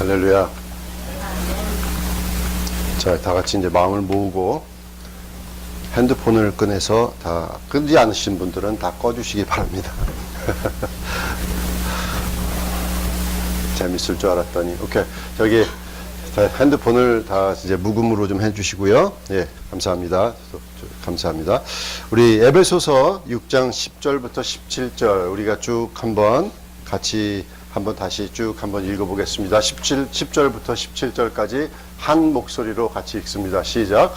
할렐루야. 자, 다 같이 이제 마음을 모으고 핸드폰을 꺼내서 다 끄지 않으신 분들은 다 꺼주시기 바랍니다. 재밌을 줄 알았더니. 오케이. 저기 핸드폰을 다 이제 묵음으로 좀 해주시고요. 예, 감사합니다. 감사합니다. 우리 에베소서 6장 10절부터 17절 우리가 쭉 한번 같이 다시 쭉 한번 읽어보겠습니다. 10절부터 17절까지 한 목소리로 같이 읽습니다. 시작.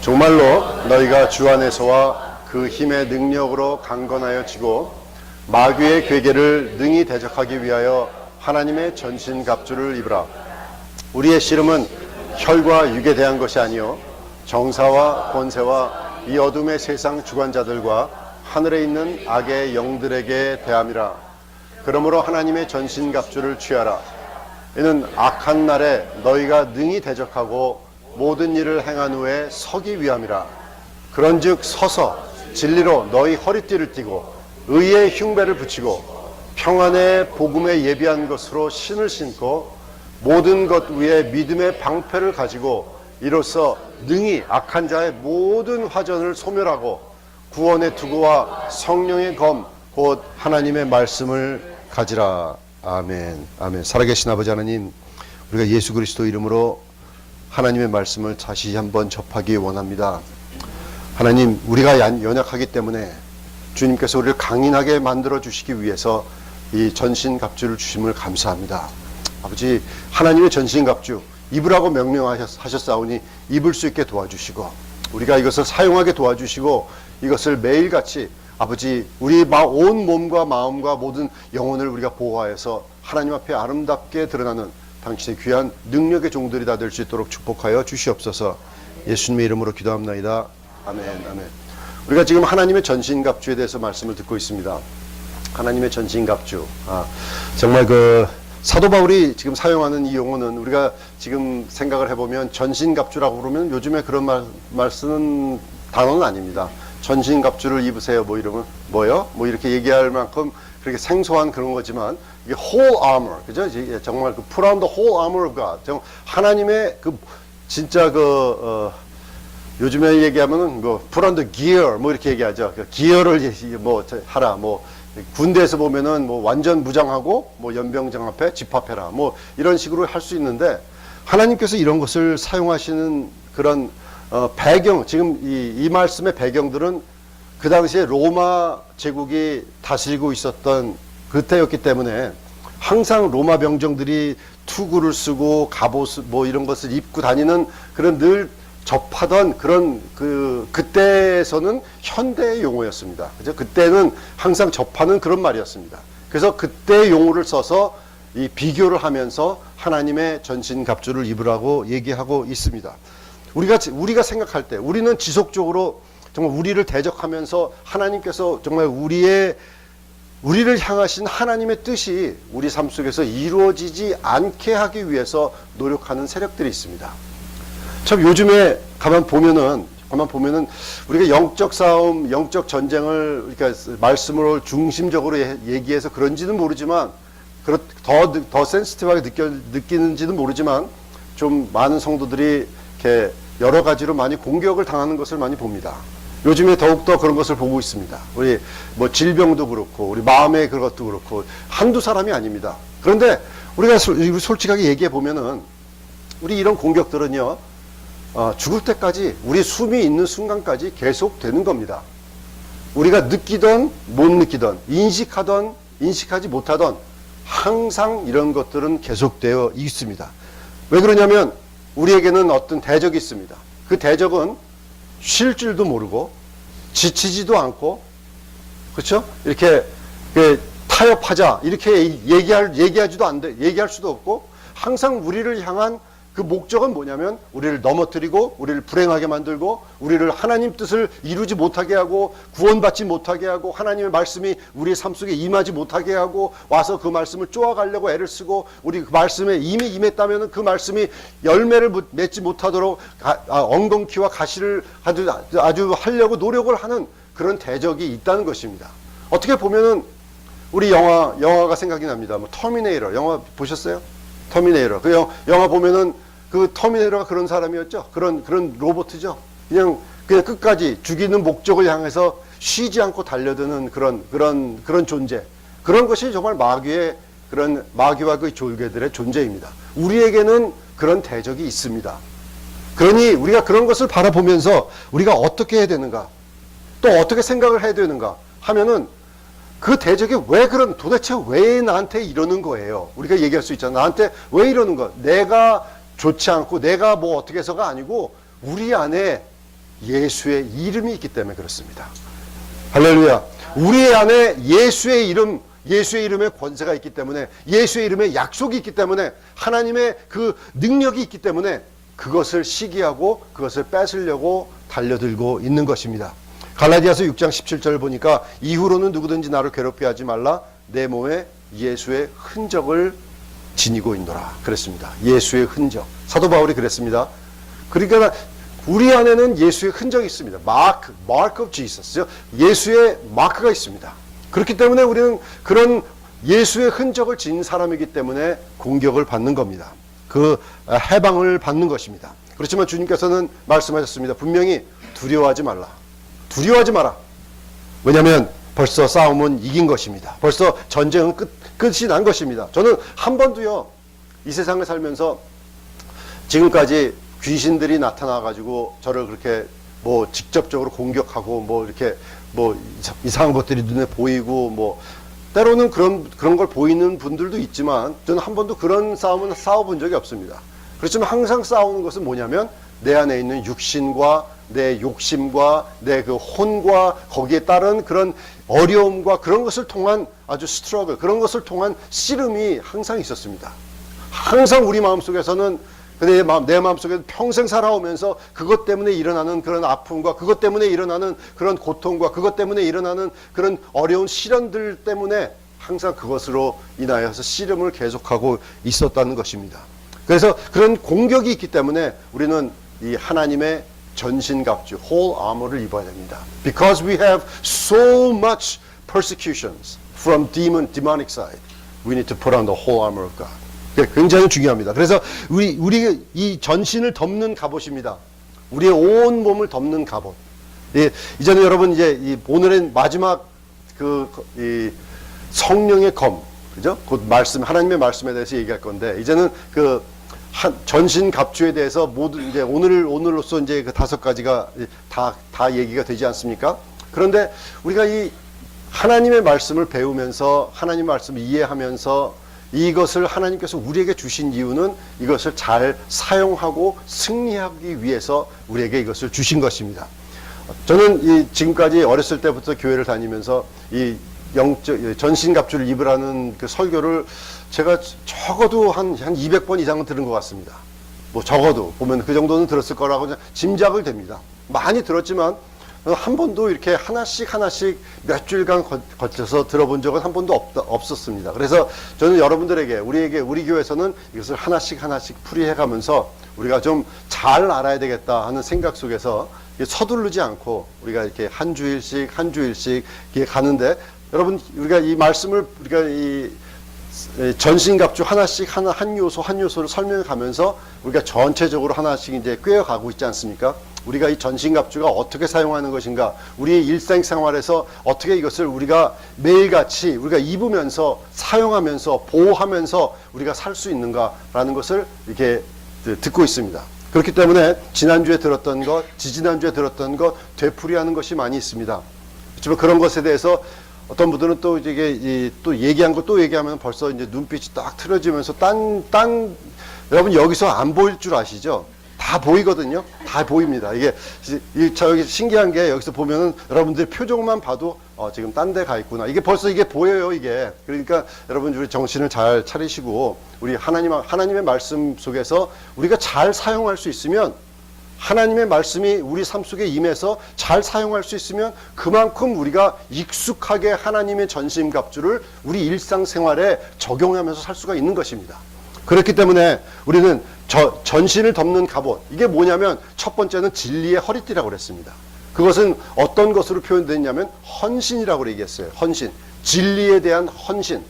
정말로 너희가 주 안에서와 그 힘의 능력으로 강건하여 지고 마귀의 괴계를 능히 대적하기 위하여 하나님의 전신갑주를 입으라. 우리의 씨름은 혈과 육에 대한 것이 아니요 정사와 권세와 이 어둠의 세상 주관자들과 하늘에 있는 악의 영들에게 대함이라. 그러므로 하나님의 전신갑주를 취하라. 이는 악한 날에 너희가 능히 대적하고 모든 일을 행한 후에 서기 위함이라. 그런즉 서서 진리로 너희 허리띠를 띠고 의의 흉배를 붙이고 평안의 복음에 예비한 것으로 신을 신고 모든 것 위에 믿음의 방패를 가지고 이로써 능히 악한 자의 모든 화전을 소멸하고 구원의 투구와 성령의 검 곧 하나님의 말씀을 가지라. 아멘. 아멘. 살아계신 아버지 하나님, 우리가 예수 그리스도 이름으로 하나님의 말씀을 다시 한번 접하기 원합니다. 하나님, 우리가 연약하기 때문에 주님께서 우리를 강인하게 만들어 주시기 위해서 이 전신갑주를 주심을 감사합니다. 아버지, 하나님의 전신갑주 입으라고 명령하셨사오니 입을 수 있게 도와주시고 우리가 이것을 사용하게 도와주시고 이것을 매일같이 아버지, 우리 온 몸과 마음과 모든 영혼을 우리가 보호하여서 하나님 앞에 아름답게 드러나는 당신의 귀한 능력의 종들이 다 될 수 있도록 축복하여 주시옵소서. 예수님의 이름으로 기도합나이다. 아멘. 아멘. 우리가 지금 하나님의 전신갑주에 대해서 말씀을 듣고 있습니다. 하나님의 전신갑주. 정말 사도 바울이 지금 사용하는 이 용어는 우리가 지금 생각을 해보면 전신갑주라고 그러면 요즘에 그런 말 쓰는 단어는 아닙니다. 전신갑주를 입으세요. 뭐 이러면 뭐요? 뭐 이렇게 얘기할 만큼 그렇게 생소한 그런 거지만 이게 whole armor, 그죠? 정말 put on the whole armor of God. 하나님의 진짜 요즘에 얘기하면은 put on the gear 뭐 이렇게 얘기하죠. 기어를 하라. 군대에서 보면은 완전 무장하고 연병장 앞에 집합해라. 이런 식으로 할 수 있는데 하나님께서 이런 것을 사용하시는 그런 배경, 지금 이 말씀의 배경들은 그 당시에 로마 제국이 다스리고 있었던 그때였기 때문에 항상 로마 병정들이 투구를 쓰고 갑옷 이런 것을 입고 다니는 그런 늘 접하던 그런 그때에서는 현대의 용어였습니다. 그죠? 그때는 항상 접하는 그런 말이었습니다. 그래서 그때의 용어를 써서 이 비교를 하면서 하나님의 전신갑주를 입으라고 얘기하고 있습니다. 우리가 생각할 때 우리는 지속적으로 정말 우리를 대적하면서 하나님께서 정말 우리를 향하신 하나님의 뜻이 우리 삶 속에서 이루어지지 않게 하기 위해서 노력하는 세력들이 있습니다. 참 요즘에 가만 보면은 우리가 영적 싸움, 영적 전쟁을 그러니까 말씀으로 중심적으로 얘기해서 그런지는 모르지만 더 센시티브하게 느끼는지는 모르지만 좀 많은 성도들이 이렇게 여러 가지로 많이 공격을 당하는 것을 많이 봅니다. 요즘에 더욱더 그런 것을 보고 있습니다. 우리 질병도 그렇고 우리 마음의 그것도 그렇고 한두 사람이 아닙니다. 그런데 우리가 솔직하게 얘기해 보면은 우리 이런 공격들은요 죽을 때까지 우리 숨이 있는 순간까지 계속되는 겁니다. 우리가 느끼던 못 느끼던 인식하던 인식하지 못하던 항상 이런 것들은 계속되어 있습니다. 왜 그러냐면 우리에게는 어떤 대적이 있습니다. 그 대적은 쉴 줄도 모르고 지치지도 않고 그렇죠? 이렇게 타협하자 이렇게 얘기하지도 않는데 얘기할 수도 없고 항상 우리를 향한 그 목적은 뭐냐면 우리를 넘어뜨리고 우리를 불행하게 만들고 우리를 하나님 뜻을 이루지 못하게 하고 구원받지 못하게 하고 하나님의 말씀이 우리의 삶 속에 임하지 못하게 하고 와서 그 말씀을 쪼아가려고 애를 쓰고 우리 그 말씀에 이미 임했다면 그 말씀이 열매를 맺지 못하도록 엉겅퀴와 가시를 아주 하려고 노력을 하는 그런 대적이 있다는 것입니다. 어떻게 보면은 우리 영화가 생각이 납니다. 터미네이터 영화 보셨어요? 터미네이터. 그 영화 보면은 그 터미네이터가 그런 사람이었죠. 그런 로봇이죠. 그냥 끝까지 죽이는 목적을 향해서 쉬지 않고 달려드는 그런 존재. 그런 것이 정말 마귀와 그 졸개들의 존재입니다. 우리에게는 그런 대적이 있습니다. 그러니 우리가 그런 것을 바라보면서 우리가 어떻게 해야 되는가, 또 어떻게 생각을 해야 되는가 하면은 그 대적이 도대체 왜 나한테 이러는 거예요? 우리가 얘기할 수 있잖아. 나한테 왜 이러는 거야? 내가 좋지 않고 내가 뭐 어떻게 해서가 아니고 우리 안에 예수의 이름이 있기 때문에 그렇습니다. 할렐루야. 우리 안에 예수의 이름의 권세가 있기 때문에, 예수의 이름의 약속이 있기 때문에, 하나님의 그 능력이 있기 때문에 그것을 시기하고 그것을 뺏으려고 달려들고 있는 것입니다. 갈라디아서 6장 17절 보니까 이후로는 누구든지 나를 괴롭게 하지 말라. 내 몸에 예수의 흔적을 지니고 있노라. 그랬습니다. 예수의 흔적. 사도 바울이 그랬습니다. 그러니까 우리 안에는 예수의 흔적이 있습니다. Mark of Jesus. 예수의 마크가 있습니다. 그렇기 때문에 우리는 그런 예수의 흔적을 지닌 사람이기 때문에 공격을 받는 겁니다. 그 해방을 받는 것입니다. 그렇지만 주님께서는 말씀하셨습니다. 분명히 두려워하지 말라. 두려워하지 마라. 왜냐하면 벌써 싸움은 이긴 것입니다. 벌써 전쟁은 끝이 난 것입니다. 저는 한 번도요, 이 세상을 살면서 지금까지 귀신들이 나타나가지고 저를 그렇게 뭐 직접적으로 공격하고 뭐 이렇게 뭐 이상한 것들이 눈에 보이고 뭐 때로는 그런 걸 보이는 분들도 있지만 저는 한 번도 그런 싸움은 싸워본 적이 없습니다. 그렇지만 항상 싸우는 것은 뭐냐면 내 안에 있는 육신과 내 욕심과 내 그 혼과 거기에 따른 그런 어려움과 그런 것을 통한 아주 스트러글, 그런 것을 통한 씨름이 항상 있었습니다. 항상 우리 마음속에서는 내 마음속에 평생 살아오면서 그것 때문에 일어나는 그런 아픔과 그것 때문에 일어나는 그런 고통과 그것 때문에 일어나는 그런 어려운 시련들 때문에 항상 그것으로 인하여서 씨름을 계속하고 있었다는 것입니다. 그래서 그런 공격이 있기 때문에 우리는 이 하나님의 전신갑주, whole armor를 입어야 됩니다. Because we have so much persecutions from demonic side, we need to put on the whole armor of God. 굉장히 중요합니다. 그래서 우리 이 전신을 덮는 갑옷입니다. 우리의 온 몸을 덮는 갑옷. 이제는 여러분 이제 오늘의 마지막 이 성령의 검, 그죠? 곧 하나님의 말씀에 대해서 얘기할 건데 이제는 전신 갑주에 대해서 모두 이제 오늘로서 이제 그 5가지가 다 얘기가 되지 않습니까? 그런데 우리가 이 하나님의 말씀을 배우면서 하나님의 말씀을 이해하면서 이것을 하나님께서 우리에게 주신 이유는 이것을 잘 사용하고 승리하기 위해서 우리에게 이것을 주신 것입니다. 저는 지금까지 어렸을 때부터 교회를 다니면서 이 전신갑주를 입으라는 그 설교를 제가 적어도 한 200번 이상은 들은 것 같습니다. 뭐 적어도 보면 그 정도는 들었을 거라고 짐작을 됩니다. 많이 들었지만 한 번도 이렇게 하나씩 몇 주일간 거쳐서 들어본 적은 한 번도 없었습니다. 그래서 저는 여러분들에게 우리 교회에서는 이것을 하나씩 풀이해가면서 우리가 좀 잘 알아야 되겠다 하는 생각 속에서 서두르지 않고 우리가 이렇게 한 주일씩 이렇게 가는데 여러분 우리가 이 말씀을 우리가 이 전신갑주 한 요소를 설명해 가면서 우리가 전체적으로 하나씩 이제 꿰어가고 있지 않습니까? 우리가 이 전신갑주가 어떻게 사용하는 것인가, 우리의 일상생활에서 어떻게 이것을 우리가 매일같이 우리가 입으면서 사용하면서 보호하면서 우리가 살 수 있는가라는 것을 이렇게 듣고 있습니다. 그렇기 때문에 지난주에 들었던 것, 지지난주에 들었던 것 되풀이하는 것이 많이 있습니다. 그렇지만 그런 것에 대해서 어떤 분들은 또 이게 또 얘기한 거 또 얘기하면 벌써 이제 눈빛이 딱 틀어지면서 여러분 여기서 안 보일 줄 아시죠? 다 보이거든요. 다 보입니다. 이게 저기 신기한 게 여기서 보면은 여러분들 표정만 봐도 지금 딴 데 가 있구나. 이게 벌써 이게 보여요. 이게 그러니까 여러분 우리 정신을 잘 차리시고 우리 하나님의 말씀 속에서 우리가 잘 사용할 수 있으면 하나님의 말씀이 우리 삶 속에 임해서 잘 사용할 수 있으면 그만큼 우리가 익숙하게 하나님의 전신갑주를 우리 일상생활에 적용하면서 살 수가 있는 것입니다. 그렇기 때문에 우리는 전신을 덮는 갑옷, 이게 뭐냐면 첫 번째는 진리의 허리띠라고 그랬습니다. 그것은 어떤 것으로 표현됐냐면 헌신이라고 얘기했어요. 헌신, 진리에 대한 헌신.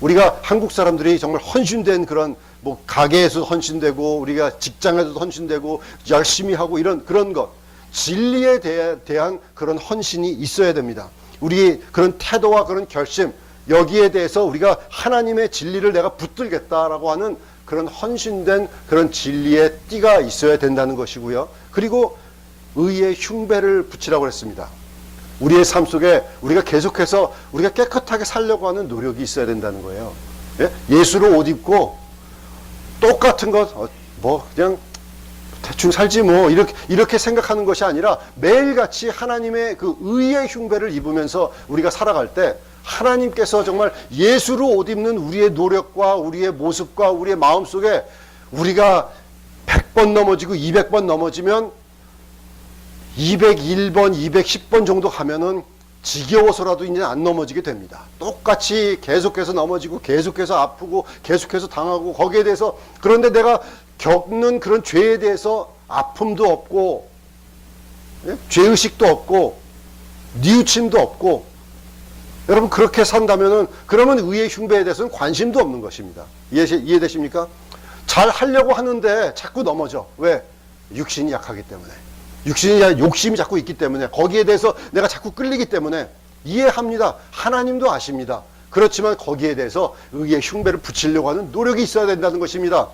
우리가 한국 사람들이 정말 헌신된 그런 뭐 가게에서 헌신되고 우리가 직장에서도 헌신되고 열심히 하고 이런 그런 것 진리에 대한 그런 헌신이 있어야 됩니다. 우리 그런 태도와 그런 결심 여기에 대해서 우리가 하나님의 진리를 내가 붙들겠다라고 하는 그런 헌신된 그런 진리의 띠가 있어야 된다는 것이고요. 그리고 의의 흉배를 붙이라고 했습니다. 우리의 삶 속에 우리가 계속해서 우리가 깨끗하게 살려고 하는 노력이 있어야 된다는 거예요. 예? 예수로 옷 입고 똑같은 것 뭐 그냥 대충 살지 뭐 이렇게 생각하는 것이 아니라 매일같이 하나님의 그 의의 흉배를 입으면서 우리가 살아갈 때 하나님께서 정말 예수로 옷 입는 우리의 노력과 우리의 모습과 우리의 마음 속에 우리가 100번 넘어지고 200번 넘어지면 201번, 210번 정도 가면은 지겨워서라도 이제 안 넘어지게 됩니다. 똑같이 계속해서 넘어지고 계속해서 아프고 계속해서 당하고 거기에 대해서 그런데 내가 겪는 그런 죄에 대해서 아픔도 없고 예? 죄의식도 없고 뉘우침도 없고 여러분 그렇게 산다면은 그러면 의의 흉배에 대해서는 관심도 없는 것입니다. 이해되십니까? 잘 하려고 하는데 자꾸 넘어져. 왜? 육신이 약하기 때문에. 육신이 욕심이 자꾸 있기 때문에 거기에 대해서 내가 자꾸 끌리기 때문에 이해합니다. 하나님도 아십니다. 그렇지만 거기에 대해서 의의 흉배를 붙이려고 하는 노력이 있어야 된다는 것입니다.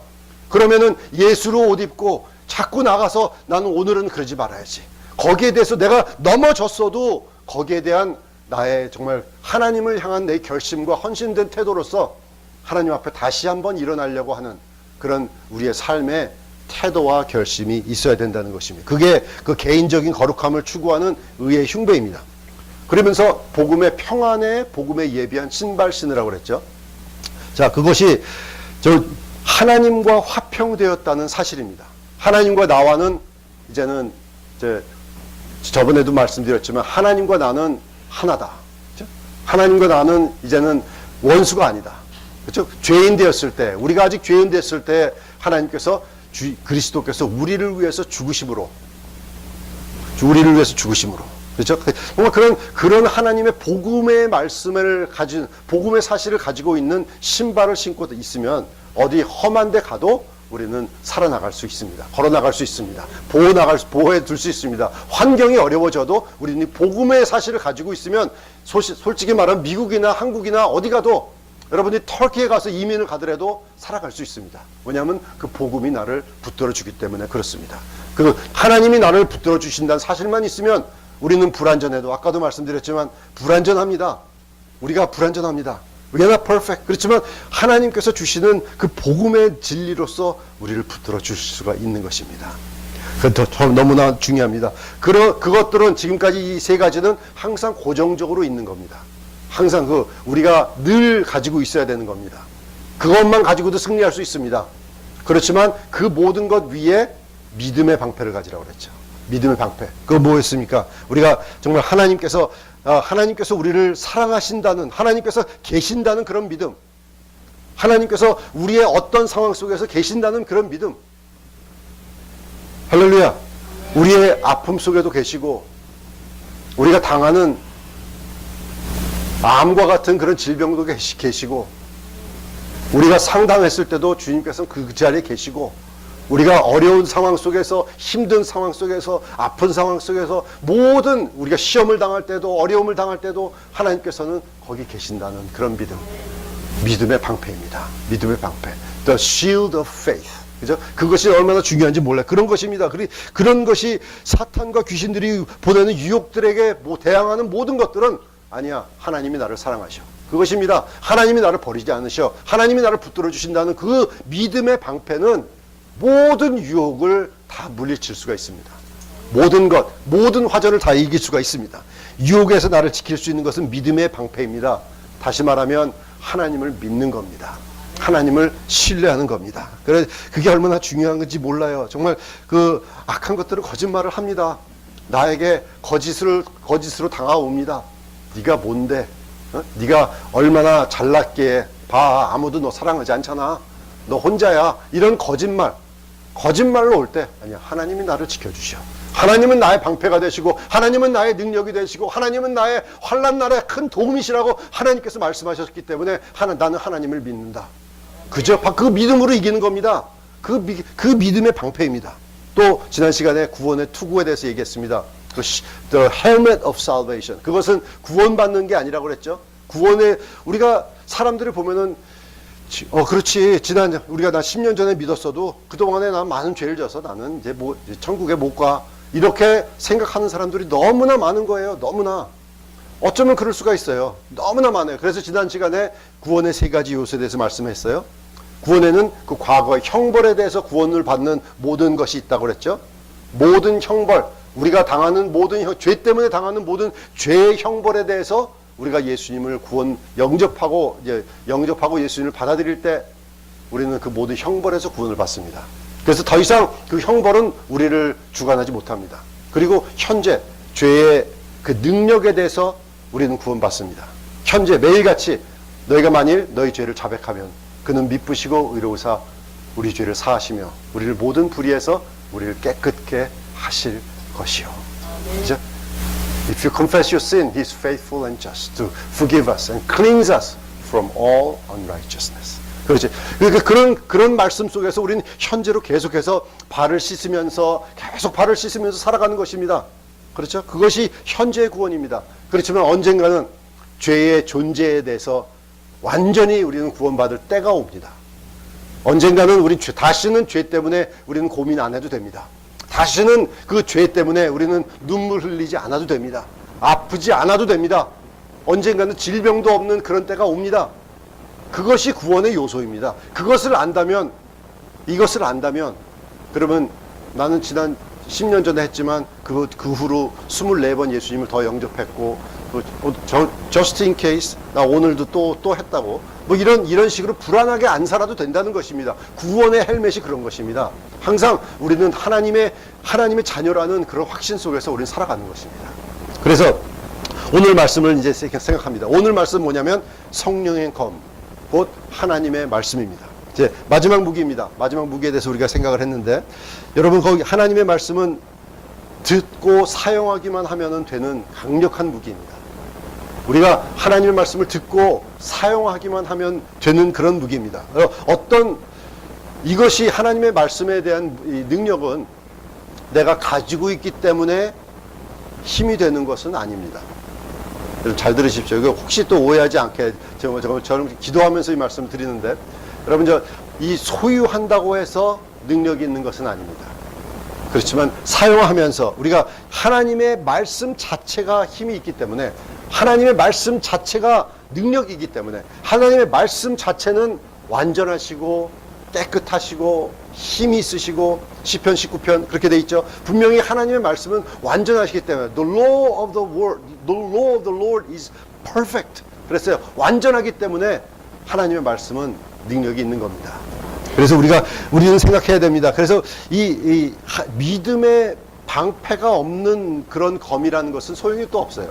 그러면은 예수로 옷 입고 자꾸 나가서 나는 오늘은 그러지 말아야지. 거기에 대해서 내가 넘어졌어도 거기에 대한 나의 정말 하나님을 향한 내 결심과 헌신된 태도로서 하나님 앞에 다시 한번 일어나려고 하는 그런 우리의 삶의 태도와 결심이 있어야 된다는 것입니다. 그게 그 개인적인 거룩함을 추구하는 의의 흉배입니다. 그러면서 복음의 평안에 복음에 예비한 신발 신으라고 그랬죠. 자, 그것이 하나님과 화평되었다는 사실입니다. 하나님과 나와는 이제는 저번에도 말씀드렸지만 하나님과 나는 하나다. 그렇죠? 하나님과 나는 이제는 원수가 아니다. 그렇죠? 죄인 되었을 때 우리가 아직 죄인 되었을 때 하나님께서 그리스도께서 우리를 위해서 죽으심으로 그렇죠? 정말 그런 하나님의 복음의 말씀을 가진 복음의 사실을 가지고 있는 신발을 신고 있으면 어디 험한 데 가도 우리는 살아나갈 수 있습니다. 걸어나갈 수 있습니다. 보호해 둘 수 있습니다. 환경이 어려워져도 우리는 복음의 사실을 가지고 있으면 솔직히 말하면 미국이나 한국이나 어디 가도 여러분이 터키에 가서 이민을 가더라도 살아갈 수 있습니다. 왜냐하면 그 복음이 나를 붙들어 주기 때문에 그렇습니다. 그 하나님이 나를 붙들어 주신다는 사실만 있으면 우리는 불완전해도 아까도 말씀드렸지만 불완전합니다. 우리가 불완전합니다. We're not perfect. 그렇지만 하나님께서 주시는 그 복음의 진리로서 우리를 붙들어 주실 수가 있는 것입니다. 너무나 중요합니다. 그것들은 지금까지 이 세 가지는 항상 고정적으로 있는 겁니다. 항상 우리가 늘 가지고 있어야 되는 겁니다. 그것만 가지고도 승리할 수 있습니다. 그렇지만 그 모든 것 위에 믿음의 방패를 가지라고 그랬죠. 믿음의 방패. 그거 뭐였습니까? 우리가 정말 하나님께서 우리를 사랑하신다는, 하나님께서 계신다는 그런 믿음. 하나님께서 우리의 어떤 상황 속에서 계신다는 그런 믿음. 할렐루야. 우리의 아픔 속에도 계시고, 우리가 당하는 암과 같은 그런 질병도 계시고, 우리가 상담했을 때도 주님께서는 그 자리에 계시고, 우리가 어려운 상황 속에서, 힘든 상황 속에서, 아픈 상황 속에서, 모든 우리가 시험을 당할 때도, 어려움을 당할 때도 하나님께서는 거기 계신다는 그런 믿음. 믿음의 방패입니다. 믿음의 방패. The shield of faith. 그죠? 그것이 얼마나 중요한지 몰라요. 그런 것입니다. 그런 것이 사탄과 귀신들이 보내는 유혹들에게 대항하는 모든 것들은 아니야. 하나님이 나를 사랑하셔. 그것입니다. 하나님이 나를 버리지 않으셔. 하나님이 나를 붙들어 주신다는 그 믿음의 방패는 모든 유혹을 다 물리칠 수가 있습니다. 모든 화전을 다 이길 수가 있습니다. 유혹에서 나를 지킬 수 있는 것은 믿음의 방패입니다. 다시 말하면 하나님을 믿는 겁니다. 하나님을 신뢰하는 겁니다. 그게 얼마나 중요한 건지 몰라요. 정말 그 악한 것들은 거짓말을 합니다. 나에게 거짓으로 다가옵니다. 네가 뭔데? 네가 얼마나 잘났기에 봐. 아무도 너 사랑하지 않잖아. 너 혼자야. 이런 거짓말로 올 때 아니야. 하나님이 나를 지켜주셔. 하나님은 나의 방패가 되시고 하나님은 나의 능력이 되시고 하나님은 나의 환난 날에 큰 도움이시라고 하나님께서 말씀하셨기 때문에 나는 하나님을 믿는다. 그저 그 믿음으로 이기는 겁니다. 그 믿음의 방패입니다. 또 지난 시간에 구원의 투구에 대해서 얘기했습니다. The helmet of salvation. 그것은 구원받는 게 아니라고 그랬죠. 우리가 사람들을 보면은 그렇지. 우리가 나 10년 전에 믿었어도 그동안에 난 많은 죄를 져서 나는 이제 천국에 못 가. 이렇게 생각하는 사람들이 너무나 많은 거예요. 너무나. 어쩌면 그럴 수가 있어요. 너무나 많아요. 그래서 지난 시간에 구원의 3가지 요소에 대해서 말씀했어요. 구원에는 그 과거의 형벌에 대해서 구원을 받는 모든 것이 있다고 그랬죠. 모든 형벌, 우리가 당하는 죄 때문에 당하는 모든 죄의 형벌에 대해서 우리가 예수님을 영접하고 예수님을 받아들일 때 우리는 그 모든 형벌에서 구원을 받습니다. 그래서 더 이상 그 형벌은 우리를 주관하지 못합니다. 그리고 현재 죄의 그 능력에 대해서 우리는 구원받습니다. 현재 매일같이 너희가 만일 너희 죄를 자백하면 그는 미쁘시고 의로우사 우리 죄를 사하시며 우리를 모든 불의에서 우리를 깨끗게 하실 것이요. 그죠? If you confess your sin, He is faithful and just to forgive us and cleanse us from all unrighteousness. 그렇지. 그러니까 그런 말씀 속에서 우리는 현재로 계속해서 계속 발을 씻으면서 살아가는 것입니다. 그렇죠? 그것이 현재의 구원입니다. 그렇지만 언젠가는 죄의 존재에 대해서 완전히 우리는 구원받을 때가 옵니다. 언젠가는 다시는 죄 때문에 우리는 고민 안 해도 됩니다. 다시는 그 죄 때문에 우리는 눈물 흘리지 않아도 됩니다. 아프지 않아도 됩니다. 언젠가는 질병도 없는 그런 때가 옵니다. 그것이 구원의 요소입니다. 이것을 안다면 그러면 나는 지난 10년 전에 했지만 그 후로 24번 예수님을 더 영접했고 just in case 나 오늘도 또 했다고 이런 식으로 불안하게 안 살아도 된다는 것입니다. 구원의 헬멧이 그런 것입니다. 항상 우리는 하나님의 자녀라는 그런 확신 속에서 우리는 살아가는 것입니다. 그래서 오늘 말씀을 이제 생각합니다. 오늘 말씀 뭐냐면 성령의 검, 곧 하나님의 말씀입니다. 이제 마지막 무기입니다. 마지막 무기에 대해서 우리가 생각을 했는데 여러분 거기 하나님의 말씀은 듣고 사용하기만 하면 되는 강력한 무기입니다. 우리가 하나님의 말씀을 듣고 사용하기만 하면 되는 그런 무기입니다. 이것이 하나님의 말씀에 대한 이 능력은 내가 가지고 있기 때문에 힘이 되는 것은 아닙니다. 여러분 잘 들으십시오. 이거 혹시 또 오해하지 않게 저는 기도하면서 이 말씀을 드리는데 여러분 이 소유한다고 해서 능력이 있는 것은 아닙니다. 그렇지만 사용하면서 우리가 하나님의 말씀 자체가 힘이 있기 때문에 하나님의 말씀 자체가 능력이기 때문에 하나님의 말씀 자체는 완전하시고 깨끗하시고 힘이 있으시고 시편 19편 그렇게 돼 있죠. 분명히 하나님의 말씀은 완전하시기 때문에 The law of the Lord is perfect. 그랬어요. 완전하기 때문에 하나님의 말씀은 능력이 있는 겁니다. 그래서 우리는 생각해야 됩니다. 그래서 이 믿음의 방패가 없는 그런 검이라는 것은 소용이 또 없어요.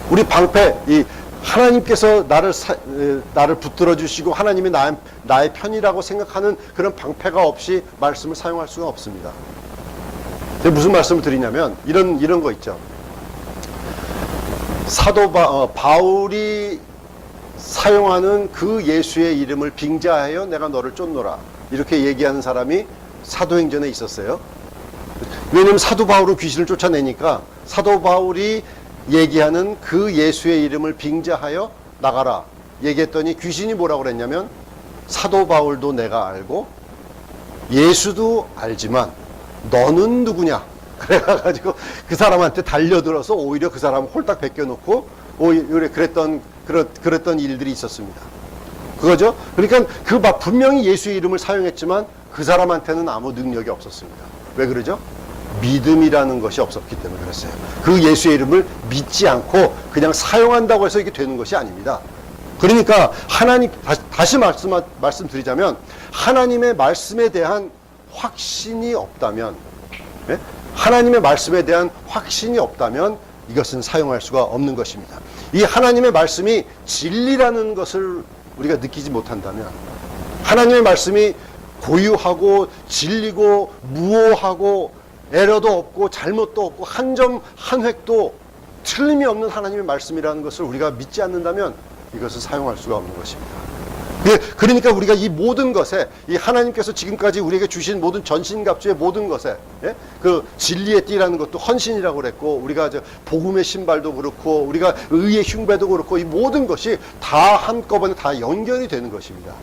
우리 방패, 하나님께서 나를 붙들어 주시고 하나님이 나의 편이라고 생각하는 그런 방패가 없이 말씀을 사용할 수가 없습니다. 무슨 말씀을 드리냐면 이런 거 있죠. 사도 바울이 사용하는 그 예수의 이름을 빙자하여 내가 너를 쫓노라 이렇게 얘기하는 사람이 사도행전에 있었어요. 왜냐하면 사도 바울은 귀신을 쫓아내니까 사도 바울이 얘기하는 그 예수의 이름을 빙자하여 나가라 얘기했더니 귀신이 뭐라고 그랬냐면 사도 바울도 내가 알고 예수도 알지만 너는 누구냐 그래가지고 그 사람한테 달려들어서 오히려 그 사람을 홀딱 벗겨놓고 오히려 그랬던 일들이 있었습니다. 그거죠? 그러니까 분명히 예수의 이름을 사용했지만 그 사람한테는 아무 능력이 없었습니다. 왜 그러죠? 믿음이라는 것이 없었기 때문에 그랬어요. 그 예수의 이름을 믿지 않고 그냥 사용한다고 해서 이게 되는 것이 아닙니다. 그러니까 다시 말씀드리자면 하나님의 말씀에 대한 확신이 없다면 하나님의 말씀에 대한 확신이 없다면 이것은 사용할 수가 없는 것입니다. 이 하나님의 말씀이 진리라는 것을 우리가 느끼지 못한다면 하나님의 말씀이 고유하고 진리고 무오하고 에러도 없고 잘못도 없고 한 점 한 획도 틀림이 없는 하나님의 말씀이라는 것을 우리가 믿지 않는다면 이것을 사용할 수가 없는 것입니다. 그러니까 우리가 이 모든 것에, 이 하나님께서 지금까지 우리에게 주신 모든 전신갑주의 모든 것에, 예? 그 진리의 띠라는 것도 헌신이라고 그랬고, 우리가 복음의 신발도 그렇고, 우리가 의의 흉배도 그렇고, 이 모든 것이 다 한꺼번에 다 연결이 되는 것입니다.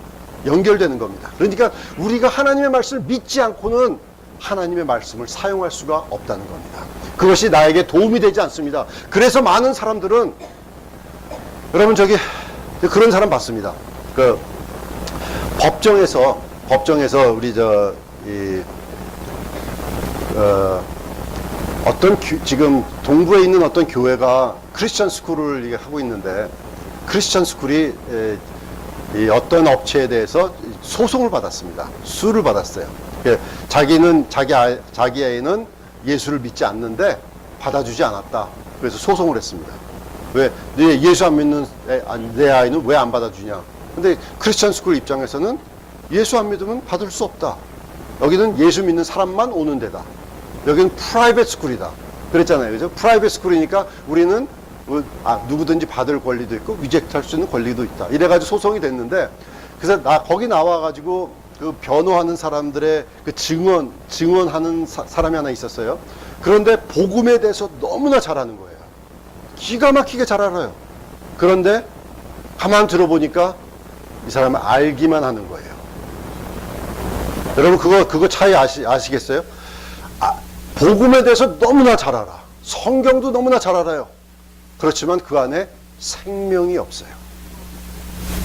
연결되는 겁니다. 그러니까 우리가 하나님의 말씀을 믿지 않고는 하나님의 말씀을 사용할 수가 없다는 겁니다. 그것이 나에게 도움이 되지 않습니다. 그래서 많은 사람들은, 여러분 그런 사람 봤습니다. 그 법정에서 우리 지금 동부에 있는 어떤 교회가 크리스천 스쿨을 이게 하고 있는데, 크리스천 스쿨이 이 어떤 업체에 대해서 소송을 받았습니다. 수를 받았어요. 자기 아이는 예수를 믿지 않는데 받아주지 않았다. 그래서 소송을 했습니다. 왜 예수 안 믿는 내 아이는 왜 안 받아주냐? 근데 크리스천 스쿨 입장에서는 예수 안 믿으면 받을 수 없다. 여기는 예수 믿는 사람만 오는 데다. 여기는 프라이빗 스쿨이다. 그랬잖아요. 그죠? 프라이빗 스쿨이니까 우리는 누구든지 받을 권리도 있고 리젝트 할 수 있는 권리도 있다. 이래가지고 소송이 됐는데, 그래서 거기 나와가지고 그 변호하는 사람들의 그 증언하는 사람이 하나 있었어요. 그런데 복음에 대해서 너무나 잘하는 거예요. 기가 막히게 잘 알아요. 그런데 가만 들어보니까 이 사람은 알기만 하는 거예요. 여러분 그거 차이 아시겠어요? 복음에 대해서 너무나 잘 알아. 성경도 너무나 잘 알아요. 그렇지만 그 안에 생명이 없어요.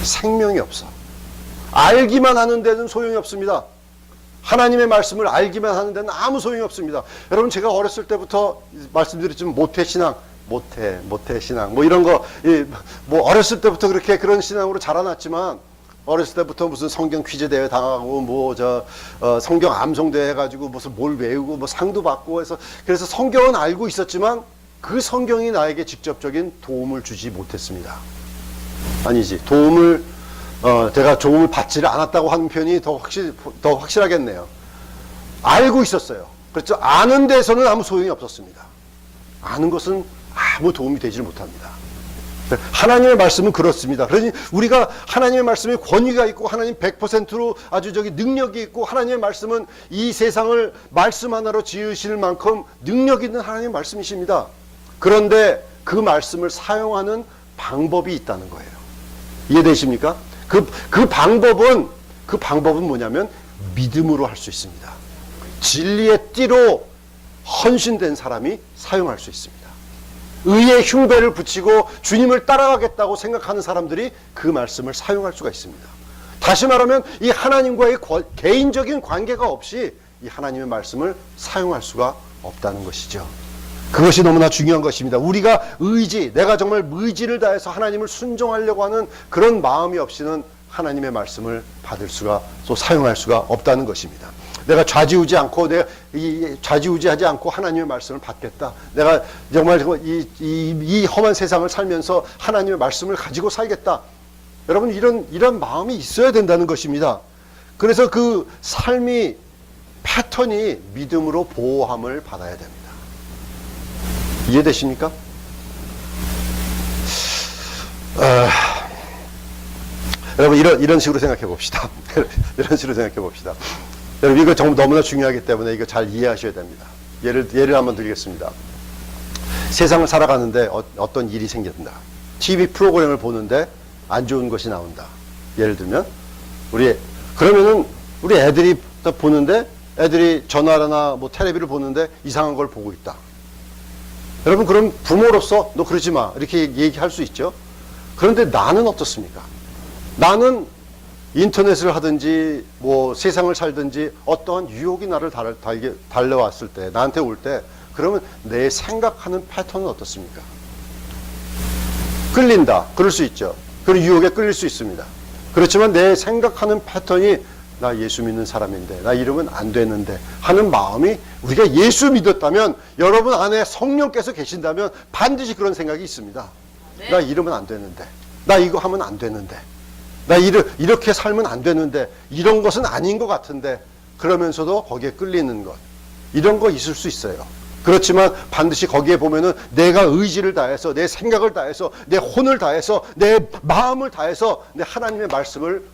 생명이 없어. 알기만 하는 데는 소용이 없습니다. 하나님의 말씀을 알기만 하는 데는 아무 소용이 없습니다. 여러분 제가 어렸을 때부터 말씀드렸지만 모태신앙 뭐 이런 거, 뭐 어렸을 때부터 그런 신앙으로 자라났지만, 어렸을 때부터 무슨 성경 퀴즈 대회 당하고 성경 암송대회 해가지고 무슨 뭘 외우고 뭐 상도 받고 해서, 그래서 성경은 알고 있었지만 그 성경이 나에게 직접적인 도움을 주지 못했습니다. 아니지, 제가 도움을 받지를 않았다고 하는 편이 더 확실하겠네요. 알고 있었어요. 그렇죠. 아는 데서는 아무 소용이 없었습니다. 아는 것은 아무 도움이 되질 못합니다. 하나님의 말씀은 그렇습니다. 그러니 우리가 하나님의 말씀에 권위가 있고, 하나님 100%로 아주 능력이 있고, 하나님의 말씀은 이 세상을 말씀 하나로 지으실 만큼 능력 있는 하나님의 말씀이십니다. 그런데 그 말씀을 사용하는 방법이 있다는 거예요. 이해되십니까? 그 방법은 뭐냐면 믿음으로 할 수 있습니다. 진리의 띠로 헌신된 사람이 사용할 수 있습니다. 의의 흉배를 붙이고 주님을 따라가겠다고 생각하는 사람들이 그 말씀을 사용할 수가 있습니다. 다시 말하면 이 하나님과의 개인적인 관계가 없이 이 하나님의 말씀을 사용할 수가 없다는 것이죠. 그것이 너무나 중요한 것입니다. 우리가 내가 정말 의지를 다해서 하나님을 순종하려고 하는 그런 마음이 없이는 하나님의 말씀을 받을 수가, 또 사용할 수가 없다는 것입니다. 내가 좌지우지하지 않고 하나님의 말씀을 받겠다. 내가 정말 이 험한 세상을 살면서 하나님의 말씀을 가지고 살겠다. 여러분 이런 마음이 있어야 된다는 것입니다. 그래서 그 삶이 패턴이 믿음으로 보호함을 받아야 됩니다. 이해되십니까? 여러분 이런 식으로 생각해 봅시다. 이런 식으로 생각해 봅시다. 여러분 이거 정말 너무나 중요하기 때문에 이거 잘 이해하셔야 됩니다. 예를 한번 드리겠습니다. 세상을 살아가는데 어떤 일이 생긴다. TV 프로그램을 보는데 안 좋은 것이 나온다. 예를 들면 그러면은 우리 애들이 보는데, 애들이 전화나 뭐 텔레비를 보는데 이상한 걸 보고 있다. 여러분 그럼 부모로서 너 그러지 마 이렇게 얘기할 수 있죠. 그런데 나는 어떻습니까? 나는 인터넷을 하든지 뭐 세상을 살든지 어떠한 유혹이 나를 달려왔을 때, 나한테 올 때, 그러면 내 생각하는 패턴은 어떻습니까? 끌린다. 그럴 수 있죠. 그런 유혹에 끌릴 수 있습니다. 그렇지만 내 생각하는 패턴이 나 예수 믿는 사람인데, 나 이러면 안 되는데 하는 마음이, 우리가 예수 믿었다면, 여러분 안에 성령께서 계신다면 반드시 그런 생각이 있습니다. 네. 나 이러면 안 되는데, 나 이거 하면 안 되는데, 나 이렇게 살면 안 되는데, 이런 것은 아닌 것 같은데, 그러면서도 거기에 끌리는 것. 이런 거 있을 수 있어요. 그렇지만 반드시 거기에 보면은 내가 의지를 다해서, 내 생각을 다해서, 내 혼을 다해서, 내 마음을 다해서 내 하나님의 말씀을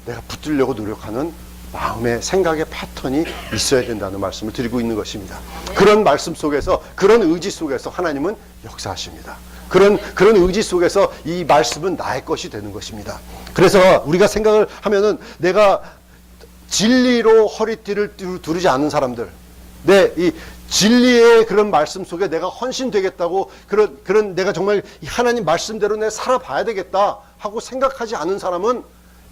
내가 붙들려고 노력하는 마음의 생각의 패턴이 있어야 된다는 말씀을 드리고 있는 것입니다. 그런 말씀 속에서, 그런 의지 속에서 하나님은 역사하십니다. 그런 의지 속에서 이 말씀은 나의 것이 되는 것입니다. 그래서 우리가 생각을 하면은 내가 진리로 허리띠를 두르지 않는 사람들, 이 진리의 그런 말씀 속에 내가 헌신되겠다고, 그런 내가 정말 하나님 말씀대로 내가 살아봐야 되겠다 하고 생각하지 않은 사람은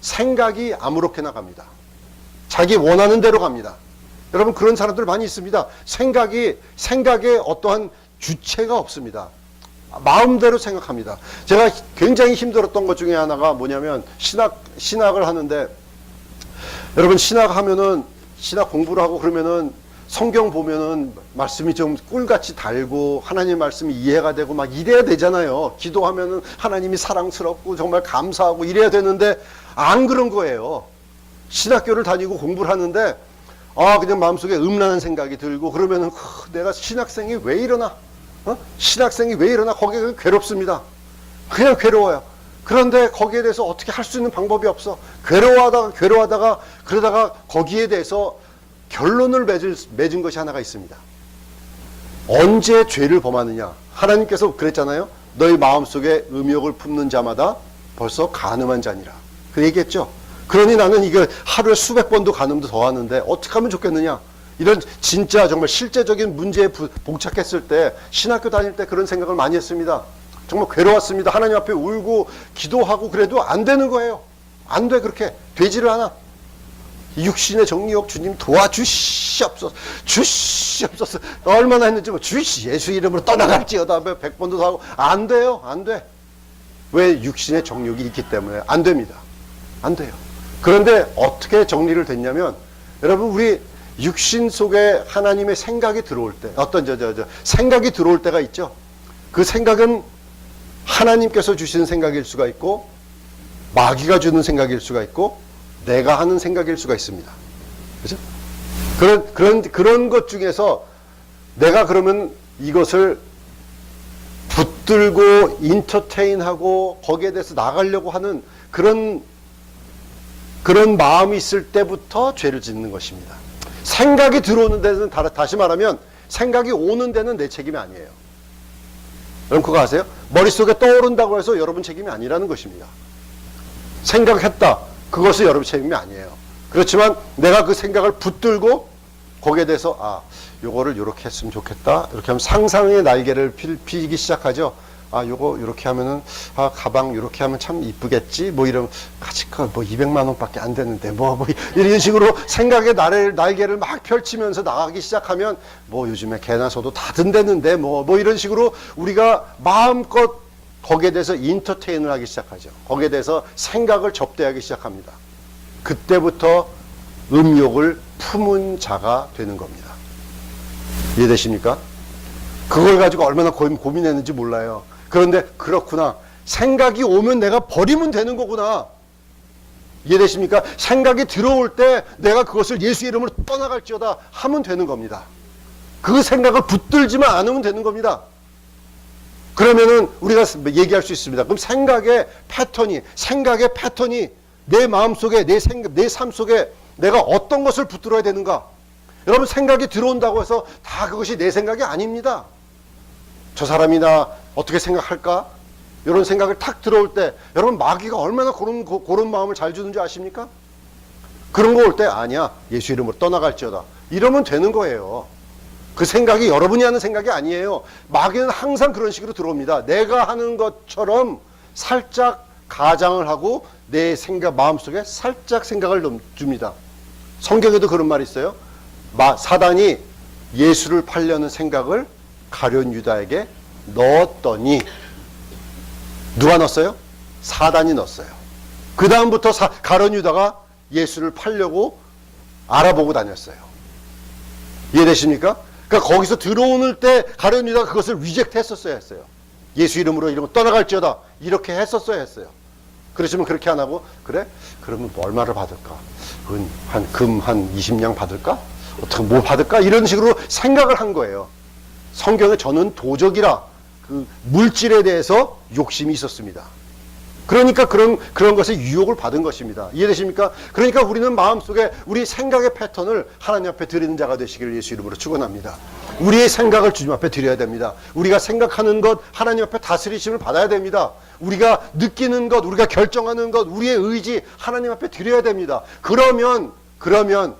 생각이 아무렇게나 갑니다. 자기 원하는 대로 갑니다. 여러분, 그런 사람들 많이 있습니다. 생각에 어떠한 주체가 없습니다. 마음대로 생각합니다. 제가 굉장히 힘들었던 것 중에 하나가 뭐냐면, 신학을 하는데, 여러분, 신학 공부를 하고 그러면은 성경 보면은 말씀이 좀 꿀같이 달고 하나님 말씀이 이해가 되고 막 이래야 되잖아요. 기도하면은 하나님이 사랑스럽고 정말 감사하고 이래야 되는데 안 그런 거예요. 신학교를 다니고 공부를 하는데 그냥 마음속에 음란한 생각이 들고 그러면은 내가 신학생이 왜 이러나? 신학생이 왜 이러나? 거기에 괴롭습니다. 그냥 괴로워요. 그런데 거기에 대해서 어떻게 할 수 있는 방법이 없어. 괴로워하다가 그러다가 거기에 대해서 결론을 맺은 것이 하나가 있습니다. 언제 죄를 범하느냐? 하나님께서 그랬잖아요. 너희 마음속에 음욕을 품는 자마다 벌써 간음한 자니라. 그 얘기했죠. 그러니 나는 이거 하루에 수백 번도 간음도 더 하는데 어떻게 하면 좋겠느냐? 이런 진짜 정말 실제적인 문제에 봉착했을 때, 신학교 다닐 때 그런 생각을 많이 했습니다. 정말 괴로웠습니다. 하나님 앞에 울고 기도하고 그래도 안 되는 거예요. 안 돼. 그렇게 되지를 않아. 육신의 정욕 주님 도와주시옵소서. 주시옵소서. 얼마나 했는지 예수 이름으로 떠나갈지어다 100번도 더 하고 안 돼요. 안 돼. 왜? 육신의 정욕이 있기 때문에 안 됩니다. 안 돼요. 그런데 어떻게 정리를 됐냐면, 여러분, 우리 육신 속에 하나님의 생각이 들어올 때, 생각이 들어올 때가 있죠. 그 생각은 하나님께서 주시는 생각일 수가 있고, 마귀가 주는 생각일 수가 있고, 내가 하는 생각일 수가 있습니다. 그죠? 그런 것 중에서 내가 그러면 이것을 붙들고 인터테인하고 거기에 대해서 나가려고 하는 그런 마음이 있을 때부터 죄를 짓는 것입니다. 생각이 들어오는 데는, 다시 말하면 생각이 오는 데는 내 책임이 아니에요. 여러분 그거 아세요? 머릿속에 떠오른다고 해서 여러분 책임이 아니라는 것입니다. 생각했다. 그것은 여러분 책임이 아니에요. 그렇지만 내가 그 생각을 붙들고 거기에 대해서 요거를 이렇게 했으면 좋겠다. 이렇게 하면 상상의 날개를 피기 시작하죠. 요거 이렇게 하면은 가방 이렇게 하면 참 이쁘겠지. 뭐 이런 가치가 200만 원밖에 안 되는데 이런 식으로 생각의 날개를 막 펼치면서 나가기 시작하면 요즘에 개나 소도 다 든다는데 이런 식으로 우리가 마음껏 거기에 대해서 인터테인을 하기 시작하죠. 거기에 대해서 생각을 접대하기 시작합니다. 그때부터 음욕을 품은 자가 되는 겁니다. 이해되십니까? 그걸 가지고 얼마나 고민했는지 몰라요. 그런데 그렇구나. 생각이 오면 내가 버리면 되는 거구나. 이해되십니까? 생각이 들어올 때 내가 그것을 예수 이름으로 떠나갈지어다 하면 되는 겁니다. 그 생각을 붙들지만 않으면 되는 겁니다. 그러면은 우리가 얘기할 수 있습니다. 그럼 생각의 패턴이 내 마음속에, 내 삶 속에 내가 어떤 것을 붙들어야 되는가? 여러분, 생각이 들어온다고 해서 다 그것이 내 생각이 아닙니다. 저 사람이 나 어떻게 생각할까? 이런 생각을 탁 들어올 때, 여러분, 마귀가 얼마나 그런 마음을 잘 주는지 아십니까? 그런 거 올 때, 아니야, 예수 이름으로 떠나갈지어다. 이러면 되는 거예요. 그 생각이 여러분이 하는 생각이 아니에요. 마귀는 항상 그런 식으로 들어옵니다. 내가 하는 것처럼 살짝 가장을 하고 내 마음속에 살짝 생각을 줍니다. 성경에도 그런 말이 있어요. 사단이 예수를 팔려는 생각을 가룟 유다에게 넣었더니, 누가 넣었어요? 사단이 넣었어요. 그 다음부터 가룟 유다가 예수를 팔려고 알아보고 다녔어요. 이해되십니까? 그러니까 거기서 들어오는 때 가룟 유다가 그것을 리젝트 했었어야 했어요. 예수 이름으로 이런 거 떠나갈지어다 이렇게 했었어야 했어요. 그렇지만 그렇게 안 하고, 그래? 그러면 얼마를 받을까? 금 한 20냥 받을까? 어떻게 뭐 받을까? 이런 식으로 생각을 한 거예요. 성경에 저는 도적이라 그 물질에 대해서 욕심이 있었습니다. 그러니까 그런 것에 유혹을 받은 것입니다. 이해되십니까? 그러니까 우리는 마음속에 우리 생각의 패턴을 하나님 앞에 드리는 자가 되시기를 예수 이름으로 축원합니다. 우리의 생각을 주님 앞에 드려야 됩니다. 우리가 생각하는 것 하나님 앞에 다스리심을 받아야 됩니다. 우리가 느끼는 것, 우리가 결정하는 것, 우리의 의지 하나님 앞에 드려야 됩니다. 그러면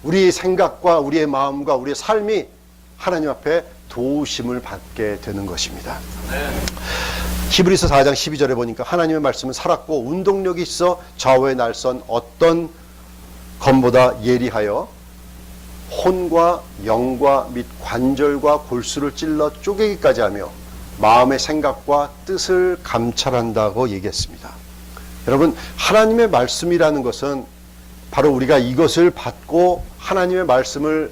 우리의 생각과 우리의 마음과 우리의 삶이 하나님 앞에 도우심을 받게 되는 것입니다. 히브리서 4장 12절에 보니까 하나님의 말씀은 살았고 운동력이 있어 좌우의 날선 어떤 검보다 예리하여 혼과 영과 및 관절과 골수를 찔러 쪼개기까지 하며 마음의 생각과 뜻을 감찰한다고 얘기했습니다. 여러분, 하나님의 말씀이라는 것은 바로 우리가 이것을 받고 하나님의 말씀을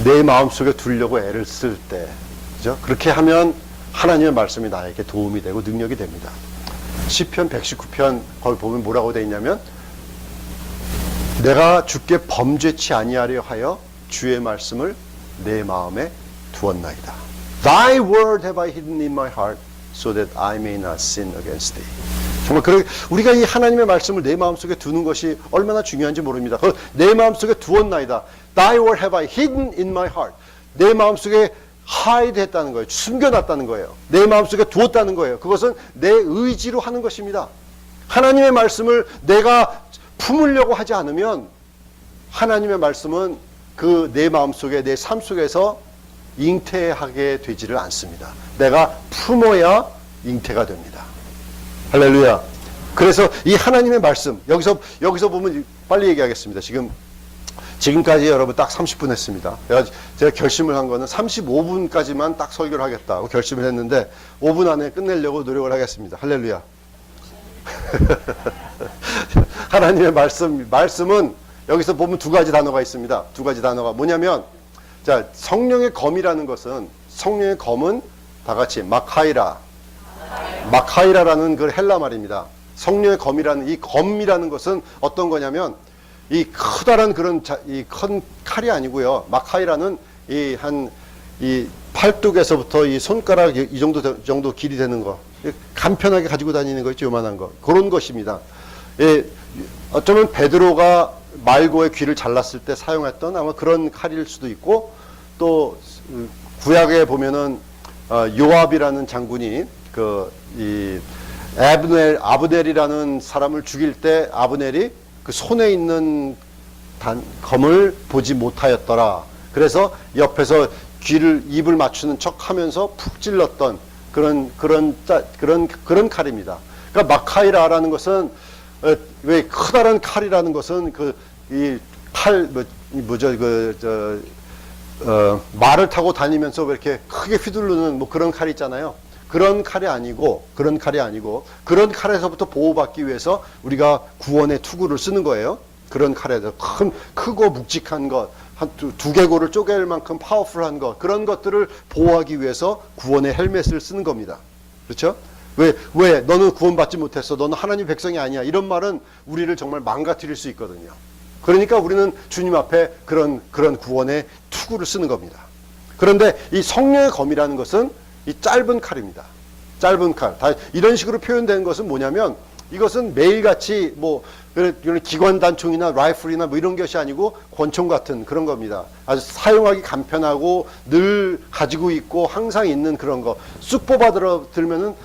내 마음속에 두려고 애를 쓸 때, 그죠? 그렇게 하면 하나님의 말씀이 나에게 도움이 되고 능력이 됩니다. 시편 119편 거기 보면 뭐라고 되어 있냐면 내가 주께 범죄치 아니하려 하여 주의 말씀을 내 마음에 두었나이다. Thy word have I hidden in my heart so that I may not sin against thee. 정말 우리가 이 하나님의 말씀을 내 마음속에 두는 것이 얼마나 중요한지 모릅니다. 내 마음속에 두었나이다. Thy word have I hidden in my heart. 내 마음속에 hide 했다는 거예요. 숨겨놨다는 거예요. 내 마음속에 두었다는 거예요. 그것은 내 의지로 하는 것입니다. 하나님의 말씀을 내가 품으려고 하지 않으면 하나님의 말씀은 그 내 마음속에 내 삶 속에서 잉태하게 되지를 않습니다. 내가 품어야 잉태가 됩니다. 할렐루야. 그래서 이 하나님의 말씀 여기서 보면 빨리 얘기하겠습니다. 지금까지 여러분 딱 30분 했습니다. 제가 결심을 한 거는 35분까지만 딱 설교를 하겠다고 결심을 했는데 5분 안에 끝내려고 노력을 하겠습니다. 할렐루야. 하나님의 말씀은 여기서 보면 두 가지 단어가 있습니다. 두 가지 단어가 뭐냐면, 자, 성령의 검이라는 것은, 성령의 검은 다 같이 마카이라라는 그 헬라 말입니다. 성령의 검이라는 이 검이라는 것은 어떤 거냐면 이 커다란 이 큰 칼이 아니고요. 마카이라는 이 팔뚝에서부터 이 손가락 이 정도 길이 되는 거, 간편하게 가지고 다니는 거 있죠, 요만한 거. 그런 것입니다. 예, 어쩌면 베드로가 말고의 귀를 잘랐을 때 사용했던 아마 그런 칼일 수도 있고, 또 구약에 보면은 요압이라는 장군이 이 아브넬이라는 사람을 죽일 때 아브넬이 그 손에 있는 검을 보지 못하였더라. 그래서 옆에서 입을 맞추는 척하면서 푹 찔렀던 그런 칼입니다. 그러니까 마카이라라는 것은 왜 커다란 칼이라는 것은 말을 타고 다니면서 왜 이렇게 크게 휘두르는 뭐 그런 칼 있잖아요. 그런 칼이 아니고 그런 칼에서부터 보호받기 위해서 우리가 구원의 투구를 쓰는 거예요. 그런 칼에서 크고 묵직한 것, 한 두개골을 쪼갤 만큼 파워풀한 것, 그런 것들을 보호하기 위해서 구원의 헬멧을 쓰는 겁니다. 그렇죠? 왜 너는 구원받지 못했어? 너는 하나님 백성이 아니야. 이런 말은 우리를 정말 망가뜨릴 수 있거든요. 그러니까 우리는 주님 앞에 그런 구원의 투구를 쓰는 겁니다. 그런데 이 성령의 검이라는 것은 이 짧은 칼입니다. 짧은 칼. 다 이런 식으로 표현된 것은 뭐냐면, 이것은 매일같이 이런 기관 단총이나 라이플이나 뭐 이런 것이 아니고 권총 같은 그런 겁니다. 아주 사용하기 간편하고 늘 가지고 있고 항상 있는 그런 거. 쑥 뽑아 들면은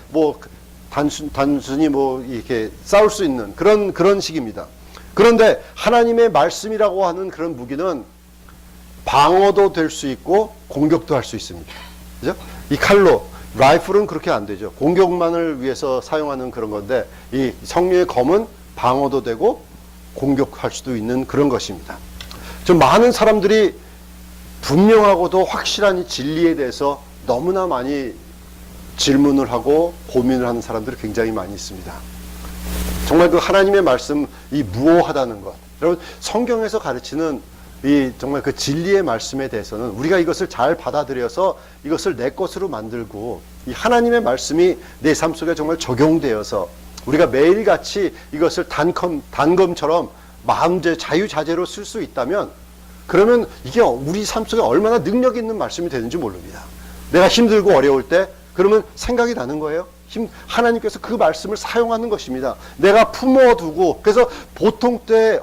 단순히 이렇게 싸울 수 있는 그런 식입니다. 그런데 하나님의 말씀이라고 하는 그런 무기는 방어도 될 수 있고 공격도 할 수 있습니다. 그죠? 이 칼로, 라이플은 그렇게 안 되죠. 공격만을 위해서 사용하는 그런 건데, 이 성령의 검은 방어도 되고 공격할 수도 있는 그런 것입니다. 좀 많은 사람들이 분명하고도 확실한 이 진리에 대해서 너무나 많이 질문을 하고 고민을 하는 사람들이 굉장히 많이 있습니다. 정말 그 하나님의 말씀, 이 무오하다는 것. 여러분, 성경에서 가르치는 이 정말 그 진리의 말씀에 대해서는 우리가 이것을 잘 받아들여서 이것을 내 것으로 만들고, 이 하나님의 말씀이 내 삶 속에 정말 적용되어서 우리가 매일같이 이것을 단검처럼 마음제 자유자재로 쓸 수 있다면 그러면 이게 우리 삶 속에 얼마나 능력 있는 말씀이 되는지 모릅니다. 내가 힘들고 어려울 때 그러면 생각이 나는 거예요. 하나님께서 그 말씀을 사용하는 것입니다. 내가 품어두고 그래서 보통 때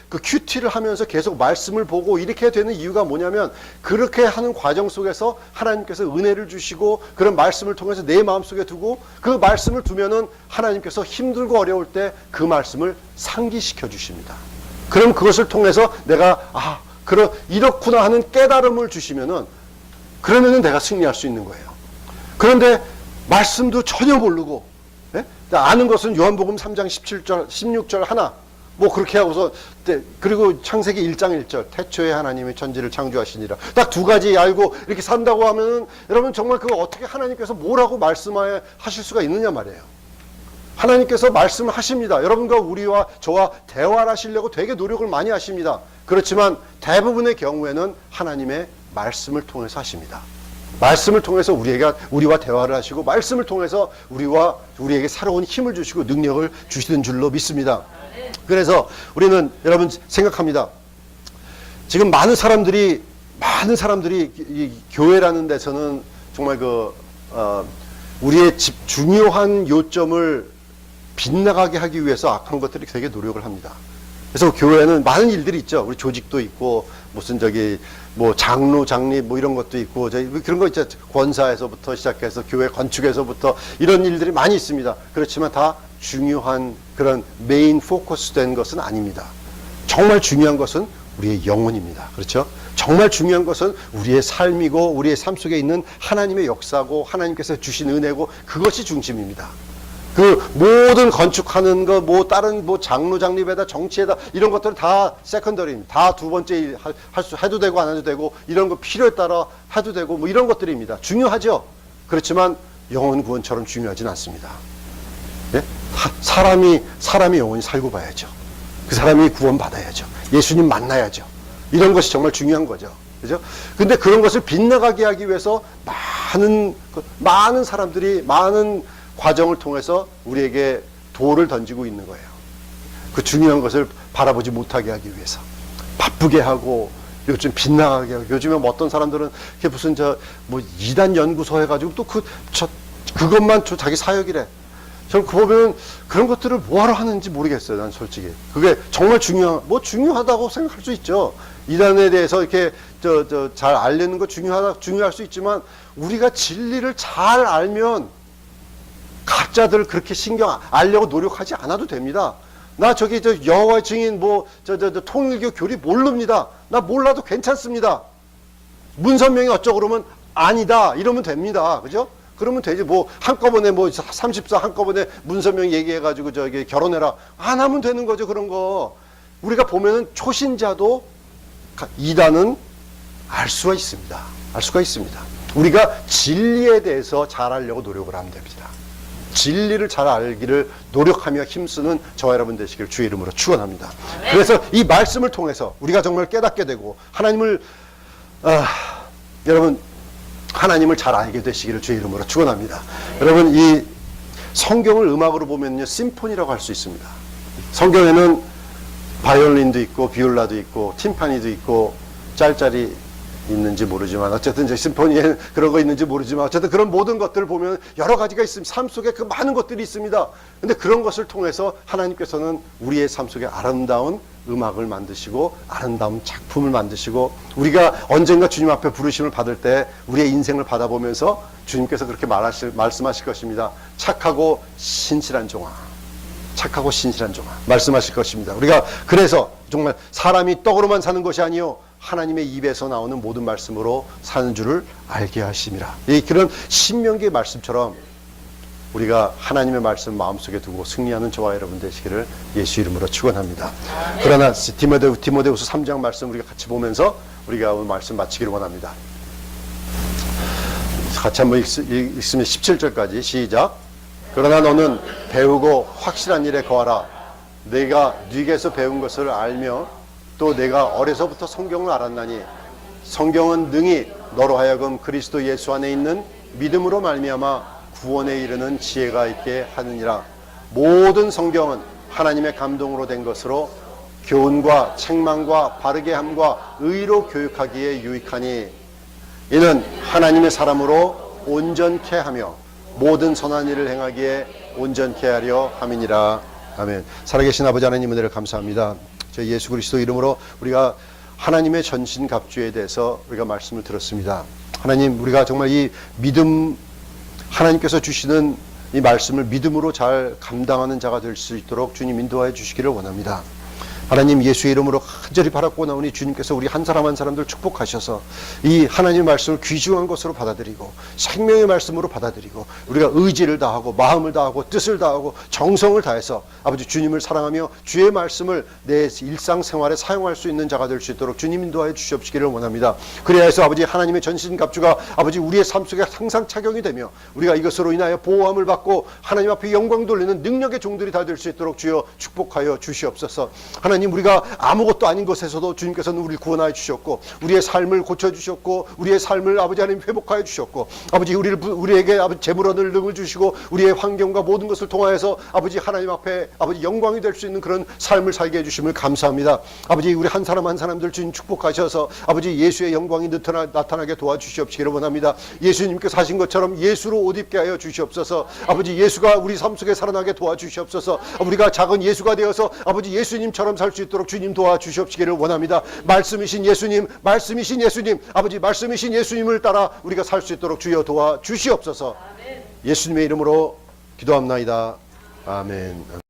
그 큐티를 하면서 계속 말씀을 보고 이렇게 되는 이유가 뭐냐면 그렇게 하는 과정 속에서 하나님께서 은혜를 주시고 그런 말씀을 통해서 내 마음속에 두고 그 말씀을 두면은 하나님께서 힘들고 어려울 때 그 말씀을 상기시켜 주십니다. 그럼 그것을 통해서 내가 이렇구나 하는 깨달음을 주시면은 그러면은 내가 승리할 수 있는 거예요. 그런데 말씀도 전혀 모르고, 예? 아는 것은 요한복음 3장 17절, 16절 하나, 뭐 그렇게 하고서, 그리고 창세기 1장 1절, 태초에 하나님이 천지를 창조하시니라. 딱 두 가지 알고 이렇게 산다고 하면은, 여러분 정말 그거 어떻게 하나님께서 뭐라고 말씀하실 수가 있느냐 말이에요. 하나님께서 말씀을 하십니다. 여러분과 우리와 저와 대화를 하시려고 되게 노력을 많이 하십니다. 그렇지만 대부분의 경우에는 하나님의 말씀을 통해서 하십니다. 말씀을 통해서 우리와 대화를 하시고 말씀을 통해서 우리에게 새로운 힘을 주시고 능력을 주시는 줄로 믿습니다. 그래서 우리는 여러분 생각합니다. 지금 많은 사람들이 이 교회라는 데서는 정말 우리의 중요한 요점을 빗나가게 하기 위해서 악한 것들이 되게 노력을 합니다. 그래서 교회에는 많은 일들이 있죠. 우리 조직도 있고 무슨 장로, 장립 이런 것도 있고 그런 거 있죠. 권사에서부터 시작해서 교회 건축에서부터 이런 일들이 많이 있습니다. 그렇지만 다 중요한 그런 메인 포커스 된 것은 아닙니다. 정말 중요한 것은 우리의 영혼입니다. 그렇죠? 정말 중요한 것은 우리의 삶이고 우리의 삶 속에 있는 하나님의 역사고 하나님께서 주신 은혜고 그것이 중심입니다. 그 모든 건축하는 거, 다른 장로 장립에다 정치에다 이런 것들은 다 세컨더리입니다. 다 두 번째 일 해도 되고 안 해도 되고 이런 거 필요에 따라 해도 되고 이런 것들입니다. 중요하죠. 그렇지만 영혼 구원처럼 중요하진 않습니다. 예? 사람이 영혼이 살고 봐야죠. 그 사람이 구원 받아야죠. 예수님 만나야죠. 이런 것이 정말 중요한 거죠. 그죠? 근데 그런 것을 빗나가게 하기 위해서 많은 사람들이 많은 과정을 통해서 우리에게 돌을 던지고 있는 거예요. 그 중요한 것을 바라보지 못하게 하기 위해서. 바쁘게 하고, 요즘 빗나가게 하고, 요즘에 어떤 사람들은 무슨 이단 연구소 해가지고 또 그것만 자기 사역이래. 저는 그거 보면 그런 것들을 뭐하러 하는지 모르겠어요. 난 솔직히. 그게 정말 중요하다고 생각할 수 있죠. 이단에 대해서 이렇게 잘 알리는 거 중요할 수 있지만 우리가 진리를 잘 알면 가짜들 그렇게 신경 알려고 노력하지 않아도 됩니다. 나 여호와의 증인 통일교 교리 모릅니다. 나 몰라도 괜찮습니다. 문선명이 어쩌고 그러면 아니다 이러면 됩니다. 그죠? 그러면 되지. 한꺼번에 34 한꺼번에 문선명 얘기해가지고 결혼해라 안 하면 되는 거죠. 그런 거 우리가 보면은 초신자도 이단은 알 수가 있습니다. 우리가 진리에 대해서 잘 알려고 노력을 하면 됩니다. 진리를 잘 알기를 노력하며 힘쓰는 저와 여러분 되시길 주의 이름으로 축원합니다. 그래서 이 말씀을 통해서 우리가 정말 깨닫게 되고 여러분 하나님을 잘 알게 되시기를 주의 이름으로 축원합니다. 여러분 이 성경을 음악으로 보면요 심포니라고 할 수 있습니다. 성경에는 바이올린도 있고 비올라도 있고 팀파니도 있고 짤짤이 있는지 모르지만 어쨌든 제 심포니에 그런 거 있는지 모르지만 어쨌든 그런 모든 것들을 보면 여러 가지가 있습니다. 삶 속에 그 많은 것들이 있습니다. 근데 그런 것을 통해서 하나님께서는 우리의 삶 속에 아름다운 음악을 만드시고 아름다운 작품을 만드시고 우리가 언젠가 주님 앞에 부르심을 받을 때 우리의 인생을 받아보면서 주님께서 그렇게 말씀하실 것입니다. 착하고 신실한 종아 말씀하실 것입니다. 우리가 그래서 정말 사람이 떡으로만 사는 것이 아니요 하나님의 입에서 나오는 모든 말씀으로 사는 줄을 알게 하심이라. 그런 신명기의 말씀처럼 우리가 하나님의 말씀 마음속에 두고 승리하는 저와 여러분 되시기를 예수 이름으로 축원합니다. 그러나 디모데후서 3장 말씀 우리가 같이 보면서 우리가 오늘 말씀 마치기를 원합니다. 같이 한번 읽으면 17절까지 시작. 그러나 너는 배우고 확실한 일에 거하라. 내가 네게서 배운 것을 알며 또 내가 어려서부터 성경을 알았나니 성경은 능히 너로 하여금 그리스도 예수 안에 있는 믿음으로 말미암아 구원에 이르는 지혜가 있게 하느니라. 모든 성경은 하나님의 감동으로 된 것으로 교훈과 책망과 바르게 함과 의로 교육하기에 유익하니 이는 하나님의 사람으로 온전케 하며 모든 선한 일을 행하기에 온전케 하려 함이니라. 아멘. 살아계신 아버지 하나님 은혜를 감사합니다. 저희 예수 그리스도 이름으로 우리가 하나님의 전신갑주에 대해서 우리가 말씀을 들었습니다. 하나님, 우리가 정말 이 믿음, 하나님께서 주시는 이 말씀을 믿음으로 잘 감당하는 자가 될 수 있도록 주님 인도하여 주시기를 원합니다. 하나님, 예수의 이름으로 간절히 바라고 나오니 주님께서 우리 한 사람 한 사람들 축복하셔서 이 하나님의 말씀을 귀중한 것으로 받아들이고 생명의 말씀으로 받아들이고 우리가 의지를 다하고 마음을 다하고 뜻을 다하고 정성을 다해서 아버지 주님을 사랑하며 주의 말씀을 내 일상생활에 사용할 수 있는 자가 될 수 있도록 주님 인도하여 주시옵시기를 원합니다. 그래야 해서 아버지 하나님의 전신갑주가 아버지 우리의 삶 속에 항상 착용이 되며 우리가 이것으로 인하여 보호함을 받고 하나님 앞에 영광 돌리는 능력의 종들이 다 될 수 있도록 주여 축복하여 주시옵소서. 하나님, 우리가 아무것도 아닌 것에서도 주님께서는 우리를 구원하여 주셨고 우리의 삶을 고쳐주셨고 우리의 삶을 아버지 하나님 회복하여 주셨고 아버지 우리에게 아버지 재물 얻을 능을 주시고 우리의 환경과 모든 것을 통하여서 아버지 하나님 앞에 아버지 영광이 될 수 있는 그런 삶을 살게 해주심을 감사합니다. 아버지 우리 한 사람 한 사람들 주님 축복하셔서 아버지 예수의 영광이 나타나게 도와주시옵시기를 원합니다. 예수님께서 하신 것처럼 예수로 옷 입게 하여 주시옵소서. 아버지 예수가 우리 삶 속에 살아나게 도와주시옵소서. 우리가 작은 예수가 되어서 아버지 예수님처럼 살 수 있도록 주님 도와주시옵시기를 원합니다. 말씀이신 예수님, 말씀이신 예수님, 아버지 말씀이신 예수님을 따라 우리가 살 수 있도록 주여 도와주시옵소서. 예수님의 이름으로 기도합나이다. 아멘.